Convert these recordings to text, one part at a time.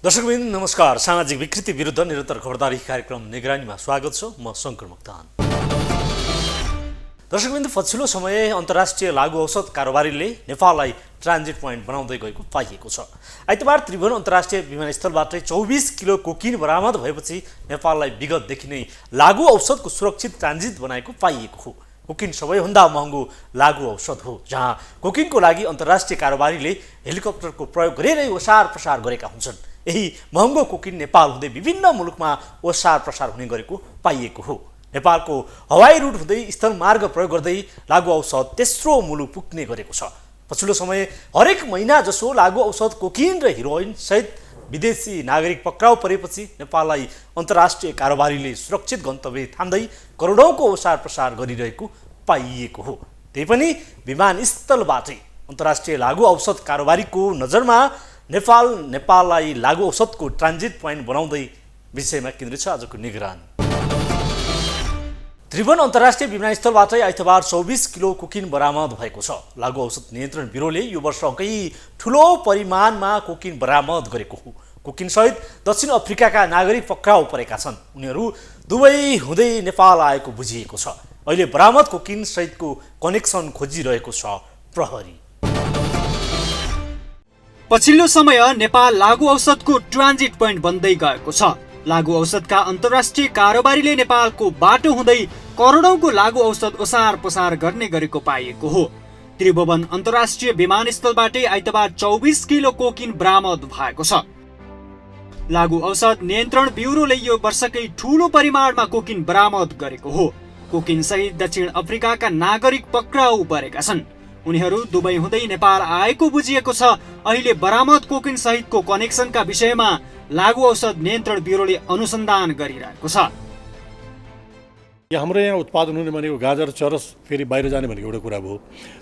दर्शकवृन्द नमस्कार। सामाजिक विकृति विरुद्ध निरन्तर खबरदारी कार्यक्रम निगरानीमा स्वागत छ। म शङ्कर मोक्तान। दर्शकवृन्द, पछिल्लो समय अन्तर्राष्ट्रिय लागु औषध कारोबारीले नेपाललाई ट्रान्जिट पोइन्ट बनाउँदै गएको पाइएको छ। आइतबार त्रिभुवन अन्तर्राष्ट्रिय विमानस्थलबाट 24 किलो कोकिन बरामद भएपछि नेपाललाई विगतदेखि नै लागु औषधको सुरक्षित ट्रान्जिट बनाएको पाइएको हो। कोकिन सबैभन्दा महँगो लागु औषध हो, जहाँ कोकिनको लागि अन्तर्राष्ट्रिय कारोबारीले हेलिकप्टरको प्रयोग गरेरै ओसार प्रसार गरेका हुन्छन्। यही महँगो कोकिन नेपाल हुँदै विभिन्न मुलुकमा ओसार प्रसार हुने गरेको पाइएको हो। नेपालको हवाई रुट हुँदै स्थल मार्ग प्रयोग गर्दै लागु औषध तेस्रो मुलुक पुग्ने गरेको छ। पछिल्लो समय हरेक महिना जसो लागु औषध कोकिन र हिरोइन सहित विदेशी नागरिक पक्राउ परेपछि नेपाललाई अन्तर्राष्ट्रिय कारोबारीले सुरक्षित गन्तव्य ठान्दै करोडौँको ओसार प्रसार गरिरहेको पाइएको हो। त्यही पनि विमानस्थलबाटै अन्तर्राष्ट्रिय लागु औषध कारोबारीको नजरमा नेपाललाई लागु औषधको ट्रान्जिट पोइन्ट बनाउँदै विषयमा केन्द्रित छ आजको निगरानी। त्रिभुवन अन्तर्राष्ट्रिय विमानस्थलबाटै आइतबार 24 किलो कोकिन बरामद भएको छ। लागु औषध नियन्त्रण ब्युरोले यो वर्षकै ठुलो परिमाणमा कोकिन बरामद गरेको हो। कोकिन सहित दक्षिण अफ्रिकाका नागरिक पक्राउ परेका छन्। उनीहरू दुबई हुँदै नेपाल आएको बुझिएको छ। अहिले बरामद कोकिन सहितको कनेक्सन खोजिरहेको छ प्रहरी। पछिल्लो समय नेपाल लागु औषधको ट्रान्जिट पोइन्ट बन्दै गएको छ। लागु औषधका अन्तर्राष्ट्रिय कारोबारीले नेपालको बाटो हुँदै करोडौँको लागु औषध ओसार पसार गर्ने गरेको पाइएको हो। त्रिभुवन अन्तर्राष्ट्रिय विमानस्थलबाटै आइतबार 24 किलो कोकिन बरामद भएको छ। लागु औषध नियन्त्रण ब्युरोले यो वर्षकै ठूलो परिमाणमा कोकिन बरामद गरेको हो। कोकिन सहित दक्षिण अफ्रिकाका नागरिक पक्राउ परेका छन्। उनीहरू दुबई हुँदै नेपाल आएको बुझिएको छ। अहिले बरामद कोकिन सहितको कनेक्सनका विषयमा लागु औषध नियन्त्रण ब्युरोले अनुसन्धान गरिरहेको छ। हाम्रो यहाँ उत्पादन हुने भनेको गाजर चरस फेरि बाहिर जाने भनेको एउटा कुरा भयो।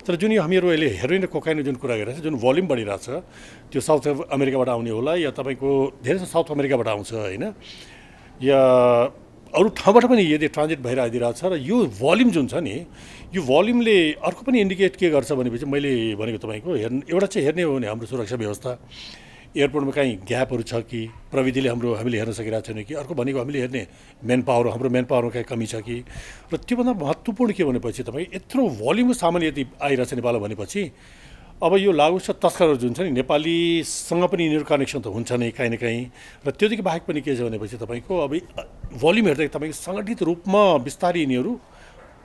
तर जुन यो हामीहरू अहिले हेरोइन र कोकाइन जुन कुरा गरिरहेको छ, जुन भोल्युम बढिरहेको छ, त्यो साउथ अमेरिकाबाट आउने होला या तपाईँको धेरै साउथ अमेरिकाबाट आउँछ होइन, या अरू ठाउँबाट पनि यदि ट्रान्जिट भएर आइदिरहेको छ। र यो भोल्युम जुन छ नि, यो भोल्युमले अर्को पनि इन्डिकेट के गर्छ भनेपछि मैले भनेको तपाईँको एउटा चाहिँ हेर्ने हो भने हाम्रो सुरक्षा व्यवस्था एयरपोर्टमा कहीँ ग्यापहरू छ कि, प्रविधिले हामीले हेर्न सकिरहेको छैन कि, अर्को भनेको हामीले हेर्ने मेन पावर, हाम्रो मेन पावरमा कहीँ कमी छ कि। र त्योभन्दा महत्त्वपूर्ण के भनेपछि तपाईँ यत्रो भोल्युमको सामान यदि आइरहेछ नेपाल भनेपछि अब यो लागु छ तस्करहरू जुन छ नि, नेपालीसँग पनि यिनीहरू कनेक्सन त हुन्छ नै काहीँ न काहीँ। र त्योदेखि बाहेक पनि के छ भनेपछि तपाईँको अब भोल्युम हेर्दा तपाईँको सङ्गठित रूपमा बिस्तारै यिनीहरू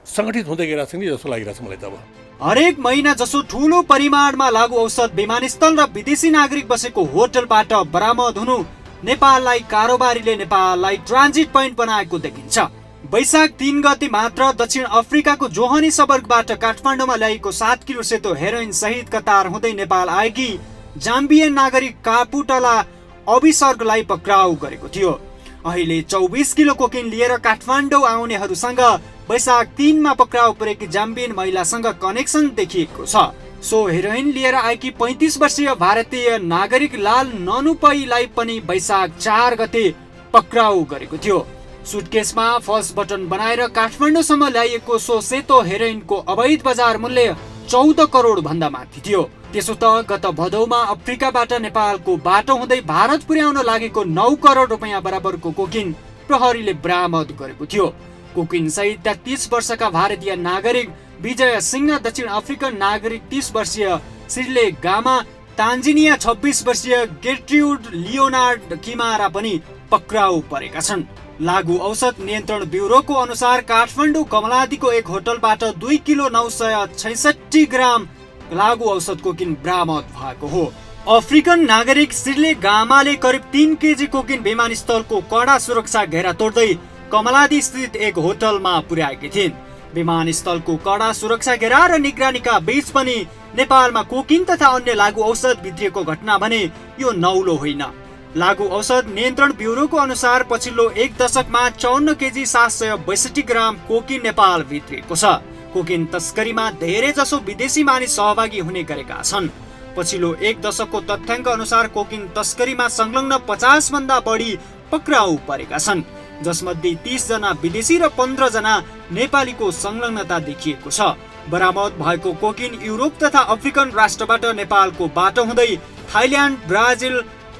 सङ्गठित हुँदै गइरहेको छ नि जस्तो लागिरहेको छ मलाई त। अब हरेक महिना जसो ठूलो परिमाणमा लागु औषध विमानस्थल र विदेशी नागरिक बसेको होटलबाट बरामद हुनु नेपाललाई कारोबारीले नेपाललाई ट्रान्जिट पोइन्ट बनाएको देखिन्छ। वैशाख 3 गते मात्र दक्षिण अफ्रिकाको जोहानिसबर्गबाट काठमाडौँमा ल्याएको 7 किलो सेतो हेरोइन सहित कतार हुँदै नेपाल आएकी जाम्बियन नागरिक कापुटला अभिसर्गलाई पक्राउ गरेको थियो। अहिले 24 किलो कोकिन लिएर काठमाडौँ आउनेहरूसँग वैशाख 3 मा पक्राउ परेकी जाम्बियन महिलासँग कनेक्सन देखिएको छ। सो हेरोइन लिएर आएकी 35 वर्षीय भारतीय नागरिक लाल ननुपईलाई पनि वैशाख 4 गते पक्राउ गरेको थियो। सुटकेसमा फल्स बटन बनाएर काठमाडौँसम्म ल्याइएको सो सेतो हेरोइनको अवैध बजार मूल्य 14 करोड भन्दा माथि थियो। त्यसो त गत भदौमा अफ्रिकाबाट नेपालको बाटो हुँदै भारत पुर्याउन लागेको 9 करोड रुपैयाँ बराबरको कोकिन प्रहरीले बरामद गरेको थियो। कोकिन सहित 33 वर्षका भारतीय नागरिक विजय सिंह, दक्षिण अफ्रिकन नागरिक 30 वर्षीय सिर्ले गामा, तान्जानिया 26 वर्षीय गेर्ट्रुड लियोनार्ड किमारा पनि पक्राउ परेका छन्। लागु औषध नियन्त्रण ब्युरोको अनुसार काठमाडौँ कमलादीको एक होटलबाट 2 किलो 966 ग्राम लागु औषध कोकिन बरामद भएको हो। अफ्रिकन नागरिक सिर्ले गामाले करिब 3 केजी कोकिन विमानस्थलको कडा सुरक्षा घेरा तोड्दै कमलादी स्थित एक होटलमा पुर्याएकी थिइन्। विमानस्थलको कडा सुरक्षा घेरा र निगरानीका बीच पनि नेपालमा कोकिन तथा अन्य लागु औषध भित्रिएको घटना भने यो नौलो होइन। लागु औषध नियन्त्रण ब्युरोको अनुसार पछिल्लो एक दशकमा 54 केजी 762 ग्राम कोकिन नेपाल भित्रिएको छ। कोकिन तस्करीमा धेरै जसो विदेशी मानिस सहभागी हुने गरेका छन्। पछिल्लो एक दशकको तथ्याङ्क अनुसार कोकिन तस्करीमा संलग्न 50 भन्दा बढी पक्राउ परेका छन्, जसमध्ये 30 जना विदेशी र 15 जना नेपालीको संलग्नता देखिएको छ। बरामद भएको कोकिन युरोप तथा अफ्रिकन राष्ट्रबाट नेपालको बाटो हुँदै Thailand, Brazil,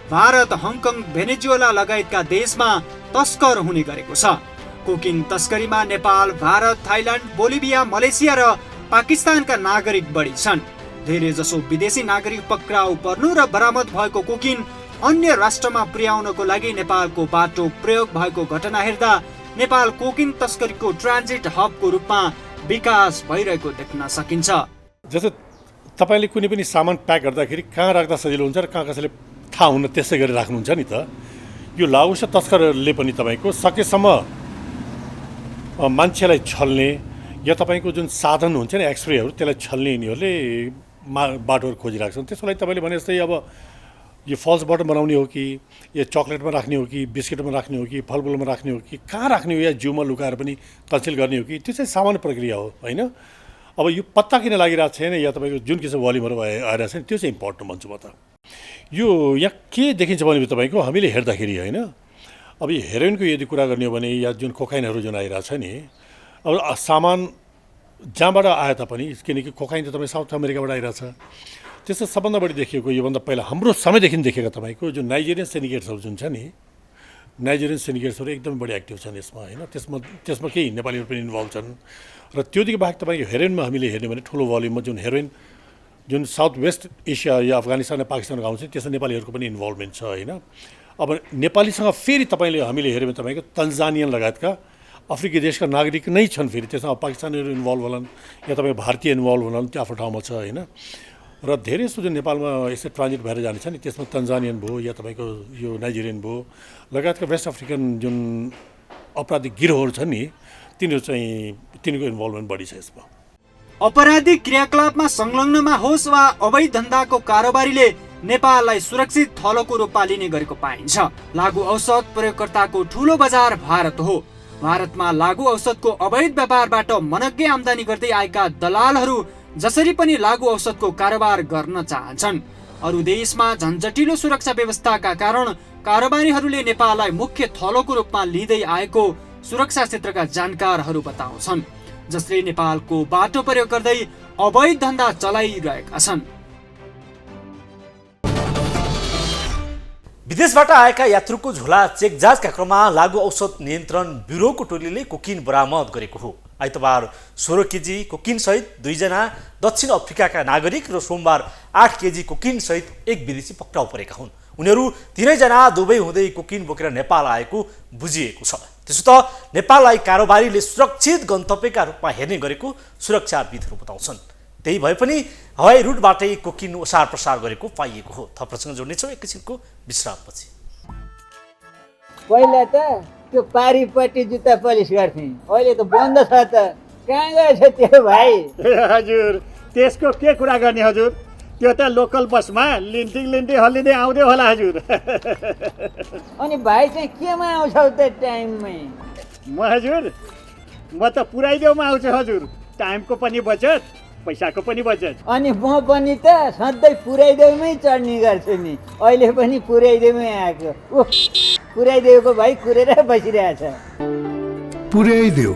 Bharat, Hong Kong, Venezuela लगायतका देशमा तस्कर हुने गरेको छ। कोकिन तस्करीमा Nepal, Bharat, Thailand, Bolivia, Malaysia र पाकिस्तानका नागरिक बढी छन्। धेरै जसो विदेशी नागरिक पक्राउ पर्नु र बरामद भएको कोकिन अन्य राष्ट्रमा पुर्याउनको लागि नेपालको बाटो प्रयोग भएको घटना हेर्दा नेपाल कोकिन तस्करीको ट्रान्जिट हबको रूपमा विकास भइरहेको देख्न सकिन्छ। जस्तो तपाईँले कुनै पनि सामान प्याक गर्दाखेरि कहाँ राख्दा सजिलो हुन्छ र कहाँ कसैले थाहा हुन त्यसै गरी राख्नुहुन्छ नि त। यो लागुऔषध तस्करहरूले पनि तपाईँको सकेसम्म मान्छेलाई छल्ने या तपाईँको जुन साधन हुन्छ नि एक्सप्रेहरू त्यसलाई छल्ने यिनीहरूले बाटोहरू खोजिरहेको छन्। त्यसको लागि तपाईँले भने जस्तै अब यो फल्स बटन बनाउने हो कि या चक्लेटमा राख्ने हो कि बिस्किटमा राख्ने हो कि फलफुलमा राख्ने हो कि कहाँ राख्ने हो या जिउमा लुकाएर पनि कन्सिल गर्ने हो कि त्यो चाहिँ सामान्य प्रक्रिया हो होइन। अब यो पत्ता किन लागिरहेको छैन या तपाईँको जुन किसिम भोल्युमहरू आइरहेको छ त्यो चाहिँ इम्पोर्टेन्ट भन्छु म त। यो यहाँ के देखिन्छ भने तपाईँको हामीले हेर्दाखेरि होइन, अब यो हेरोइनको यदि कुरा गर्ने हो भने या जुन कोकाइनहरू जुन आइरहेको छ नि, अब सामान जहाँबाट आए तापनि किनकि कोकाइन त तपाईँ साउथ अमेरिकाबाट आइरहेछ। त्यस्तो सबभन्दा बढी देखिएको योभन्दा पहिला हाम्रो समयदेखि देखेको तपाईँको जुन नाइजेरियन सिन्डिकेट्सहरू जुन छ नि, नाइजेरियन सिन्डिकेट्सहरू एकदमै बढी एक्टिभ छन् यसमा होइन। त्यसमा केही नेपालीहरू पनि इन्भल्भ छन् र त्योदेखि बाहेक तपाईँको हेरोइनमा हामीले हेर्ने भने ठुलो भोल्युममा जुन हेरोइन जुन साउथ वेस्ट एसिया या अफगानिस्तान र पाकिस्तानको आउँछ त्यसमा नेपालीहरूको पनि इन्भल्भमेन्ट छ होइन। अब नेपालीसँग फेरि तपाईँले हामीले हेऱ्यो भने तपाईँको तन्जानियन लगायतका अफ्रिकी देशका नागरिक नै छन्। फेरि त्यसमा पाकिस्तानीहरू इन्भल्भ होलान् या तपाईँ भारतीय इन्भल्भ होलान्, त्यो आफ्नो ठाउँमा छ होइन। र धेरै जस्तो जुन नेपालमा यसो ट्रान्जिट भएर जाने छ नि त्यसमा तन्जानियन भयो या तपाईँको यो नाइजेरियन भयो लगायतका वेस्ट अफ्रिकन जुन अपराधिक गिरोहहरू छन् नि तिनीहरूको इन्भल्भमेन्ट बढी छ यसमा। अपराधिक क्रियाकलापमा संलग्नमा होस् वा अवैध धन्दाको कारोबारीले नेपाललाई सुरक्षित थलोको रूपमा लिने गरेको पाइन्छ। लागु औषध प्रयोगकर्ताको ठूलो बजार भारत हो। भारतमा लागु औषधको अवैध व्यापारबाट मनग्गे आम्दानी गर्दै आएका दलालहरू जसरी पनि लागु औषधको कारोबार गर्न चाहन्छन्। अरू देशमा झन्झटिलो सुरक्षा व्यवस्थाका कारण कारोबारीहरूले नेपाललाई मुख्य थलोको रूपमा लिँदै आएको सुरक्षा क्षेत्रका जानकारहरू बताउँछन्, जसले नेपालको बाटो प्रयोग गर्दै अवैध धन्दा चलाइरहेका छन्। विदेशबाट आएका यात्रुको झोला चेक जाँचका क्रममा लागु औषध नियन्त्रण ब्युरोको टोलीले कोकिन बरामद गरेको हो। आइतबार 16 केजी कोकिन सहित 2 जना दक्षिण अफ्रिकाका नागरिक र सोमबार 8 केजी कोकिन सहित एक विदेशी पक्राउ परेका हुन्। उनीहरू तीनैजना दुबई हुँदै कोकिन बोकेर नेपाल आएको बुझिएको छ। त्यसो त नेपाललाई कारोबारीले सुरक्षित गन्तव्यका रूपमा हेर्ने गरेको सुरक्षाविदहरू बताउँछन्। त्यही भए पनि हवाई रुटबाटै कोकिन ओसार प्रसार गरेको पाइएको हो। थप प्रसङ्ग जोड्नेछौँ एकैछिनको विश्रामपछि। पहिला त त्यो पारिपट्टि जुत्ता पलिस गर्थे, अहिले त बन्द छ त। कहाँ गएछ त्यो भाइ? हजुर त्यसको के कुरा गर्ने हजुर, त्यो त लोकल बसमा लिन्टिङ हल्लिँदै आउँदै होला हजुर। अनि भाइ चाहिँ केमा आउँछौ त टाइममै? म त पुऱ्याइदेऊमा आउँछु हजुर। टाइमको पनि बचत पैसाको पनि बचत। अनि म पनि त सधैँ पुऱ्याइदेऊमै चढ्ने गर्छु नि, अहिले पनि पुऱ्याइदेऊमै आएको। पुऱ्याइदेऊको भाइ कुरेर बसिरहेछ। पुर्याइदेऊ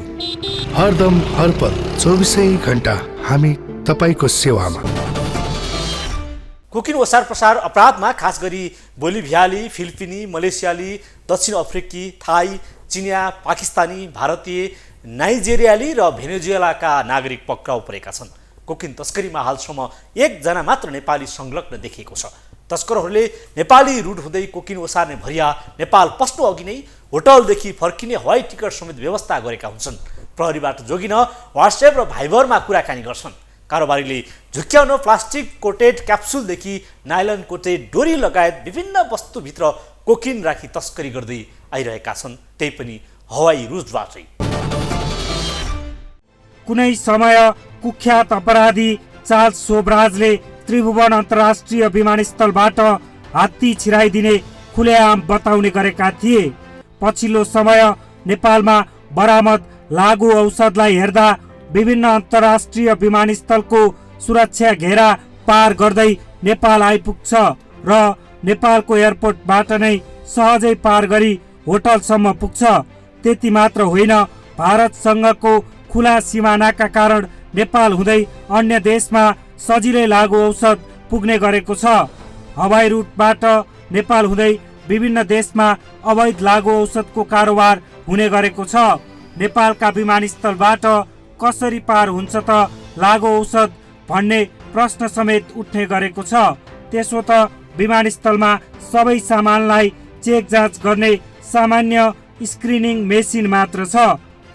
हरदम हरपल 24 घण्टा हामी तपाईको सेवामा। कोकिन ओसार प्रसार अपराधमा खास गरी बोलिभियाली, फिलिपिनी, मलेसियाली, दक्षिण अफ्रिकी, थाई, चिनिया, पाकिस्तानी, भारतीय, नाइजेरियाली र भेनेजुएलाका नागरिक पक्राउ परेका छन्। कोकिन तस्करीमा हालसम्म 1 जना मात्र नेपाली संलग्न देखिएको छ। तस्करहरूले नेपाली रुट हुँदै कोकिन ओसार्ने भरिया नेपाल पस्नु अघि नै होटलदेखि फर्किने हवाई टिकट समेत व्यवस्था गरेका हुन्छन्। प्रहरीबाट जोगिन व्हाट्सएप र भाइबरमा कुराकानी गर्छन्। कारोबारीले झुक्क्याउन प्लास्टिक कोटेड क्याप्सुलदेखि नाइलन कोटेड डोरी लगायत विभिन्न वस्तुभित्र कोकिन राखी तस्करी गर्दै आइरहेका छन्, त्यही पनि हवाई रुटबाटै। कुनै समय कुख्यात अपराधी चार्ल्स सोब्राजले त्रिभुवन अन्तर्राष्ट्रिय विमानस्थलबाट हात्ती छिराइदिने खुलेआम बताउने गरेका थिए। पछिल्लो समय नेपालमा बरामद लागु औषधलाई हेर्दा विभिन्न अन्तर्राष्ट्रिय विमानस्थलको सुरक्षा घेरा पार गर्दै नेपाल आइपुग्छ र नेपालको एयरपोर्टबाट नै सहजै पार गरी होटलसम्म पुग्छ। त्यति मात्र होइन, भारतसँगको खुला सिमानाका कारण नेपाल हुँदै अन्य देशमा सजिलै लागु औषध पुग्ने गरेको छ। हवाई रुटबाट नेपाल हुँदै विभिन्न देशमा अवैध लागु औषधको कारोबार हुने गरेको छ। नेपालका विमानस्थलबाट कसरी पार हुन्छ त लागु औषध भन्ने प्रश्न समेत उठ्ने गरेको छ। त्यसो त विमानस्थलमा सबै सामानलाई चेक जाँच गर्ने सामान्य स्क्रिनिङ मेसिन मात्र छ।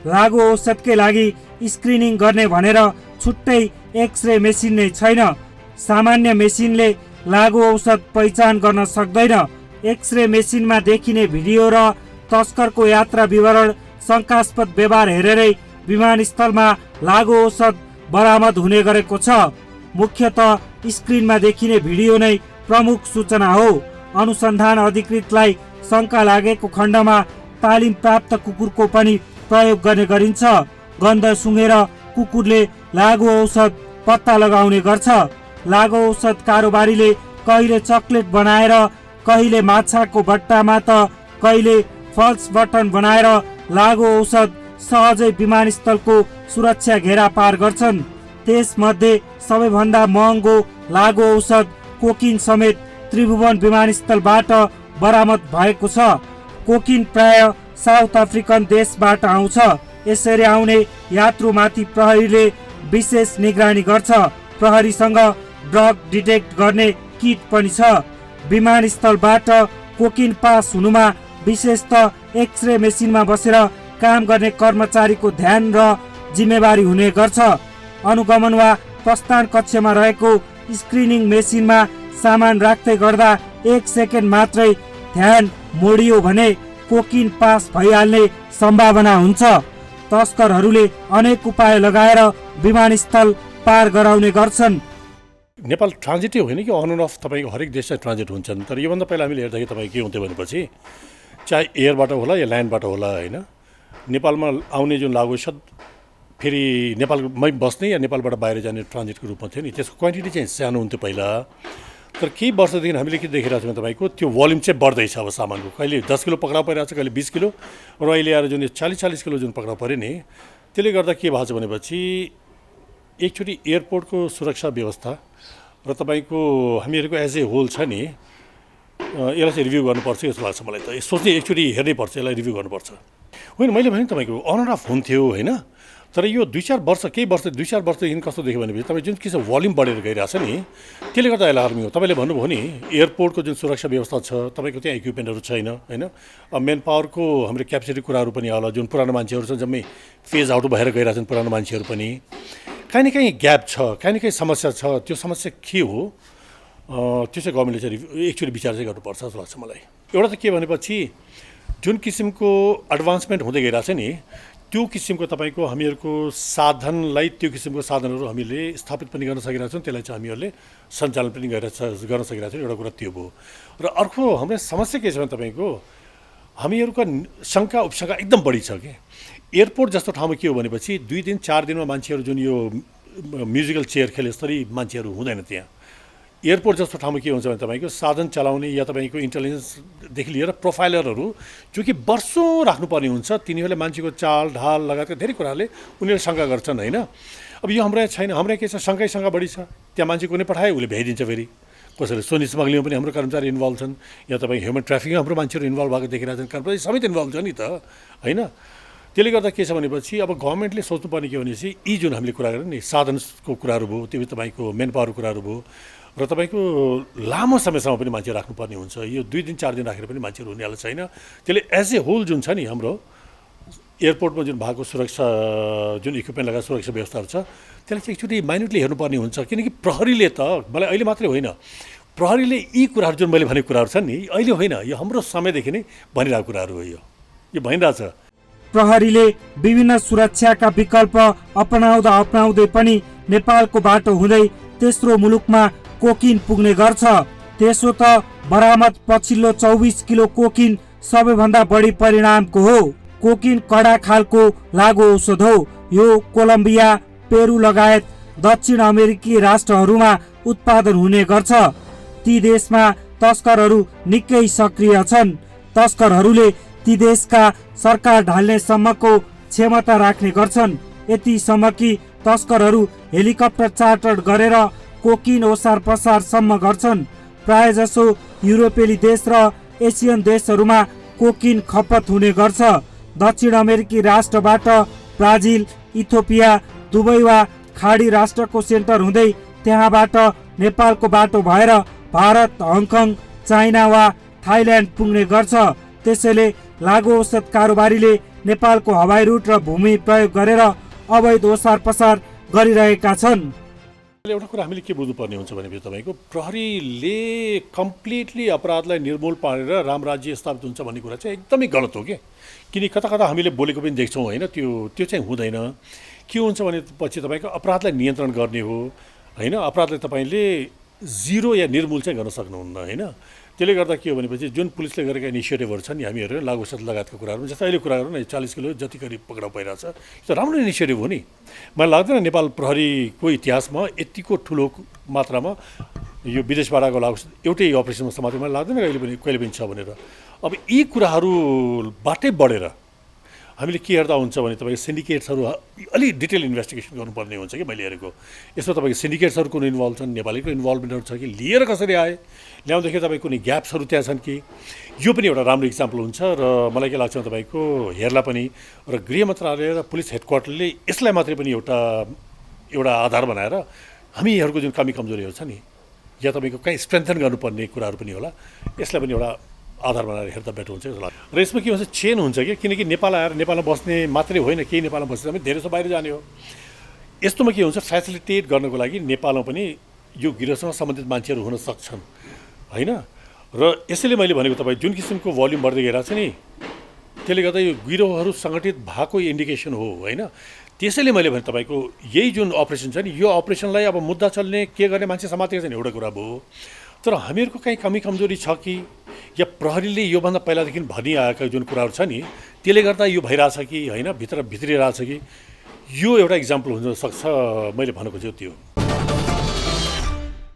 लागु औषधकै लागि स्क्रिनिङ गर्ने भनेर छुट्टै एक्सरे मेसिन नै छैन। सामान्य मेसिनले लागु औषध पहिचान गर्न सक्दैन। एक्सरे मेसिनमा देखिने भिडियो र तस्करको यात्रा विवरण शङ्कास्पद व्यवहार हेरेरै विमानस्थलमा लागु औषध बरामद हुने गरेको छ। मुख्यतः स्क्रिनमा देखिने भिडियो नै प्रमुख सूचना हो। अनुसन्धान अधिकृतलाई शङ्का लागेको खण्डमा तालिम प्राप्त कुकुरको पनि प्रयोग गर्ने गरिन्छ। गन्ध सुँघेर कुकुरले लागु औषध पत्ता लगाउने गर्छ। लागु औषध कारोबारीले कहिले चकलेट बनाएर, कहिले माछाको बट्टामा त कहिले फल्स बटन बनाएर लागु औषध सहजै विमानस्थलको सुरक्षा घेरा पार गर्छन्। त्यसमध्ये सबैभन्दा महँगो लागु औषध कोकिन समेत त्रिभुवन विमानस्थलबाट बरामद भएको छ। कोकिन प्राय साउथ अफ्रिकन देशबाट आउँछ। यसरी आउने यात्रुमाथि प्रहरीले विशेष निगरानी गर्छ। प्रहरीसँग ड्रग डिटेक्ट गर्ने किट पनि छ। विमानस्थलबाट कोकिन पास हुनुमा विशेषतः एक्सरे मेसिनमा बसेर काम गर्ने कर्मचारीको ध्यान र जिम्मेवारी हुने गर्छ। अनुगमन वा प्रस्थान कक्षमा रहेको स्क्रिनिङ मेसिनमा सामान राख्दै गर्दा 1 सेकेन्ड मात्रै ध्यान मोडियो भने कोकिन पास भइहाल्ने सम्भावना हुन्छ। तस्करहरूले अनेक उपाय लगाएर विमानस्थल पार गराउने गर्छन्। नेपाल ट्रान्जिटै होइन कि अन एन्ड अफ तपाईँको हरेक देश चाहिँ ट्रान्जिट हुन्छन्। तर योभन्दा पहिला हामीले हेर्दाखेरि तपाईँ के हुन्थ्यो भनेपछि चाहे एयरबाट होला या ल्यान्डबाट होला होइन, नेपालमा आउने जुन लागु औषध फेरि नेपालमै बस्ने या नेपालबाट बाहिर जाने ट्रान्जिटको रूपमा थियो नि, त्यसको क्वान्टिटी चाहिँ सानो हुन्थ्यो पहिला। तर केही वर्षदेखि हामीले के देखिरहेको छौँ तपाईँको त्यो भोल्युम चाहिँ बढ्दैछ। अब सामानको कहिले 10 किलो पक्राउ परिरहेको छ, कहिले 20 किलो, र अहिले आएर जुन 40-40 किलो जुन पक्राउ पऱ्यो नि, त्यसले गर्दा के भएको छ भनेपछि एकचोटि एयरपोर्टको सुरक्षा व्यवस्था र तपाईँको हामीहरूको एज ए होल छ नि, यसलाई चाहिँ रिभ्यू गर्नुपर्छ जस्तो लाग्छ मलाई। त सोच्ने एकचोटि हेर्नै पर्छ, यसलाई रिभ्यू गर्नुपर्छ। होइन, मैले भने तपाईँको अन एन्ड अफ हुन्थ्यो होइन, तर यो 2-4 वर्ष, केही वर्ष 2-4 वर्षदेखि कस्तो देख्यो भनेपछि तपाईँ जुन किसिम भोल्युम बढेर गइरहेछ नि, त्यसले गर्दा एलार्मिङ हो। तपाईँले भन्नुभयो नि एयरपोर्टको जुन सुरक्षा व्यवस्था छ, तपाईँको त्यहाँ इक्विपमेन्टहरू छैन होइन। मेन पावरको हाम्रो क्यापेसिटी कुराहरू पनि होला, जुन पुरानो मान्छेहरू छन् जम्मै फेज आउट भएर गइरहेछन् पुरानो मान्छेहरू पनि। काहीँ न काहीँ ग्याप छ, काहीँ न काहीँ समस्या छ। त्यो समस्या के हो त्यो चाहिँ गभर्मेन्टले चाहिँ एकचोटि विचार चाहिँ गर्नुपर्छ जस्तो लाग्छ मलाई। एउटा त के भनेपछि जुन किसिमको एडभान्समेन्ट हुँदै गइरहेछ नि, त्यो किसिमको तपाईँको हामीहरूको साधनलाई, त्यो किसिमको साधनहरू हामीले स्थापित पनि गर्न सकिरहेछौँ, त्यसलाई चाहिँ हामीहरूले सञ्चालन पनि गर्न सकिरहेछौँ। एउटा कुरा त्यो भयो। र अर्को हाम्रो समस्या के छ भने तपाईँको हामीहरूको शङ्का उपशङ्का एकदम बढी छ कि एयरपोर्ट जस्तो ठाउँमा के हो भनेपछि 2 दिन 4 दिनमा मान्छेहरू जुन यो म्युजिकल चेयर खेले जसरी मान्छेहरू हुँदैन त्यहाँ। एयरपोर्ट जस्तो ठाउँमा के हुन्छ भने तपाईँको साधन चलाउने या तपाईँको इन्टेलिजेन्सदेखि लिएर प्रोफाइलरहरू जो कि वर्षौँ राख्नुपर्ने हुन्छ, तिनीहरूले मान्छेको चाल ढाल लगायतका धेरै कुराहरूले उनीहरूले शङ्का गर्छन् होइन। अब यो हाम्रो छैन, हाम्रो के छ शङ्का बढी छ। त्यहाँ मान्छे कुनै पठाए उसले भ्याइदिन्छ, फेरि कसैले सोनी स्मग्लिङमा पनि हाम्रो कर्मचारी इन्भल्भ छन्, या तपाईँ ह्युमन ट्राफिकिङमा हाम्रो मान्छेहरू इन्भल्भ भएको देखिरहेछन्, कर्मचारी समेत इन्भल्भ छ नि त होइन। त्यसले गर्दा के छ भनेपछि अब गभर्मेन्टले सोच्नुपर्ने के भनेपछि यी जुन हामीले कुरा गऱ्यौँ नि साधनको कुराहरू भयो, त्यो तपाईँ मेन पावरको कुराहरू भयो, र तपाईँको लामो समयसम्म पनि मान्छे राख्नुपर्ने हुन्छ। यो 2 दिन 4 दिन राखेर पनि मान्छेहरू हुनेवाला छैन। त्यसले एज ए होल जुन छ नि हाम्रो एयरपोर्टमा जुन भएको सुरक्षा जुन इक्विपमेन्ट लगाएर सुरक्षा व्यवस्थाहरू छ, त्यसलाई चाहिँ एकचोटि माइन्युटली हेर्नुपर्ने हुन्छ। किनकि प्रहरीले त मलाई अहिले मात्रै होइन, प्रहरीले यी कुराहरू जुन मैले भनेको कुराहरू छन् नि, अहिले होइन, यो हाम्रो समयदेखि नै भनिरहेको कुराहरू हो। यो भइरहेछ। प्रहरीले विभिन्न सुरक्षाका विकल्प अपनाउँदै पनि नेपालको बाटो हुँदै तेस्रो मुलुकमा कोकिन पुग्ने गर्छ। त्यसो त बरामद पछिल्लो 24 किलो कोकिन सबैभन्दा बढी परिणामको हो। कोकिन कडा खालको लागु औषध हो। यो कोलम्बिया, पेरू लगायत दक्षिण अमेरिकी राष्ट्रहरूमा उत्पादन हुने गर्छ। ती देशमा तस्करहरू निकै सक्रिय छन्। तस्करहरूले ती देशका सरकार ढाल्ने सम्मको क्षमता राख्ने गर्छन्। यतिसम्म कि तस्करहरू हेलिकप्टर चार्टर गरेर कोकिन ओसार पसारसम्म गर्छन्। प्रायजसो युरोपेली देश र एसियन देशहरूमा कोकिन खपत हुने गर्छ। दक्षिण अमेरिकी राष्ट्रबाट ब्राजिल, इथियोपिया, दुबई वा खाडी राष्ट्रको सेन्टर हुँदै त्यहाँबाट नेपालको बाटो भएर भारत, हङकङ, चाइना वा थाइल्यान्ड पुग्ने गर्छ। त्यसैले लागु औषध कारोबारीले नेपालको हवाई रुट र भूमि प्रयोग गरेर अवैध ओसार पसार गरिरहेका छन्। एउटा कुरा हामीले के बुझ्नुपर्ने हुन्छ भने तपाईँको प्रहरीले कम्प्लिटली अपराधलाई निर्मूल पारेर रामराज्य स्थापित हुन्छ भन्ने कुरा चाहिँ एकदमै गलत हो कि किन कता कता हामीले बोलेको पनि देख्छौँ होइन। त्यो चाहिँ हुँदैन। के हुन्छ भने पछि तपाईँको अपराधलाई नियन्त्रण गर्ने हो होइन। अपराधलाई तपाईँले जिरो या निर्मूल चाहिँ गर्न सक्नुहुन्न होइन। त्यसले गर्दा के हो भनेपछि जुन पुलिसले गरेका इनिसिएटिभहरू छन् नि हामीहरू लागु औषध लगायतका कुराहरू जस्तै अहिले कुरा गरौँ न 40 किलो जति करिब पक्राउ भइरहेछ त्यो राम्रो इनिसिएटिभ हो नि। मलाई लाग्दैन नेपाल प्रहरीको इतिहासमा यतिको ठुलो मात्रामा यो विदेशबाट आएको लागु औषध एउटै अपरेसनमा समात्यो मलाई लाग्दैन कहिले पनि छ भनेर। अब यी कुराहरूबाटै बढेर हामीले के हेर्दा हुन्छ भने तपाईँको सिन्डिकेट्सहरू अलि डिटेल इन्भेस्टिगेसन गर्नुपर्ने हुन्छ कि मैले हेरेको यसमा तपाईँको सिन्डिकेट्सहरू कुन इन्भल्भ छन्, नेपालीको इन्भल्भमेन्टहरू छ कि, लिएर कसरी आए, ल्याउँदाखेरि तपाईँ कुनै ग्याप्सहरू त्यहाँ छन् कि, यो पनि एउटा राम्रो इक्जाम्पल हुन्छ। र मलाई के लाग्छ तपाईँको हेर्ला पनि र गृह मन्त्रालय र पुलिस हेडक्वार्टरले यसलाई मात्रै पनि एउटा आधार बनाएर हामीहरूको जुन कमी कमजोरीहरू छ नि या तपाईँको कहीँ स्ट्रेन्थन गर्नुपर्ने कुराहरू पनि होला यसलाई पनि एउटा आधार बनाएर हेर्दा बेटर हुन्छ जस्तो लाग्छ। र यसमा के हुन्छ चेन हुन्छ कि किनकि नेपाल आएर नेपालमा बस्ने मात्रै होइन केही नेपालमा बस्ने पनि धेरै जस्तो बाहिर जाने हो। यस्तोमा के हुन्छ फेसिलिटेट गर्नको लागि नेपालमा पनि यो गिरोहसँग सम्बन्धित मान्छेहरू हुन सक्छन् होइन। र यसैले मैले भनेको तपाईँ जुन किसिमको भोल्युम बढ्दै गइरहेको छ नि त्यसले गर्दा यो गिरोहहरू सङ्गठित भएको इन्डिकेसन हो होइन। त्यसैले मैले भने तपाईँको यही जुन अपरेसन छ नि यो अपरेसनलाई अब मुद्दा चल्ने के गर्ने मान्छे समातेको छैन एउटा कुरा भयो। तर हामीहरूको कहीँ कमी कमजोरी छ कि या प्रहरीले योभन्दा पहिलादेखि भनिआएका जुन कुराहरू छ नि त्यसले गर्दा यो भइरहेछ कि होइन भित्रिरहेछ कि यो एउटा इक्जाम्पल हुनसक्छ मैले भनेको चाहिँ त्यो।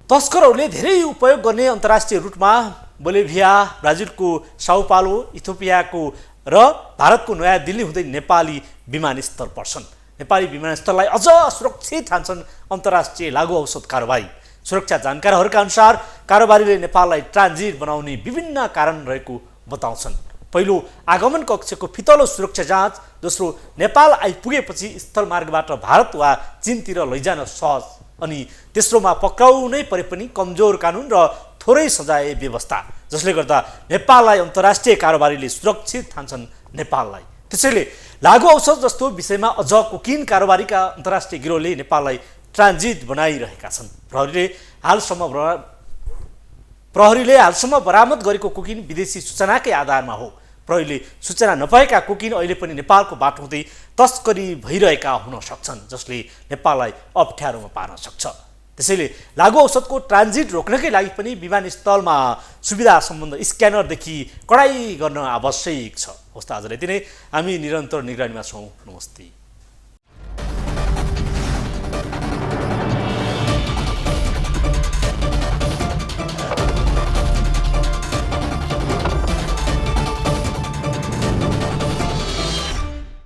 तस्करहरूले धेरै उपयोग गर्ने अन्तर्राष्ट्रिय रुटमा बोलिभिया, ब्राजिलको साओ पाउलो, इथियोपियाको र भारतको नयाँ दिल्ली हुँदै नेपाली विमानस्थल पर्छन्। नेपाली विमानस्थललाई अझ सुरक्षित ठान्छन् अन्तर्राष्ट्रिय लागु औषध कारोबारी। सुरक्षा जानकारहरूका अनुसार कारोबारीले नेपाललाई ट्रान्जिट बनाउने विभिन्न कारण रहेको बताउँछन्। पहिलो, आगमन कक्षको फितलो सुरक्षा जाँच। दोस्रो, नेपाल आइपुगेपछि स्थलमार्गबाट भारत वा चीनतिर लैजान सहज। अनि तेस्रोमा, पक्राउ नै परे पनि कमजोर कानुन र थोरै सजाय व्यवस्था जसले गर्दा नेपाललाई अन्तर्राष्ट्रिय कारोबारीले सुरक्षित ठान्छन् नेपाललाई। त्यसैले लागु औषध जस्तो विषयमा अझ कोकिन कारोबारीका अन्तर्राष्ट्रिय गिरोहले नेपाललाई ट्रान्जिट बनाइरहेका छन्। प्रहरीले हालसम्म बरामद गरेको कोकिन विदेशी सूचनाकै आधारमा हो। प्रहरीले सूचना नपाएका कोकिन अहिले पनि नेपालको बाटो हुँदै तस्करी भइरहेका हुन सक्छन् जसले नेपाललाई अप्ठ्यारोमा पार्न सक्छ। त्यसैले लागु औषधको ट्रान्जिट रोक्नकै लागि पनि विमानस्थलमा सुविधा सम्बन्ध स्क्यानरदेखि कडाई गर्न आवश्यक छ। हवस् त आजलाई यति नै। हामी निरन्तर निगरानीमा छौँ। नमस्ते।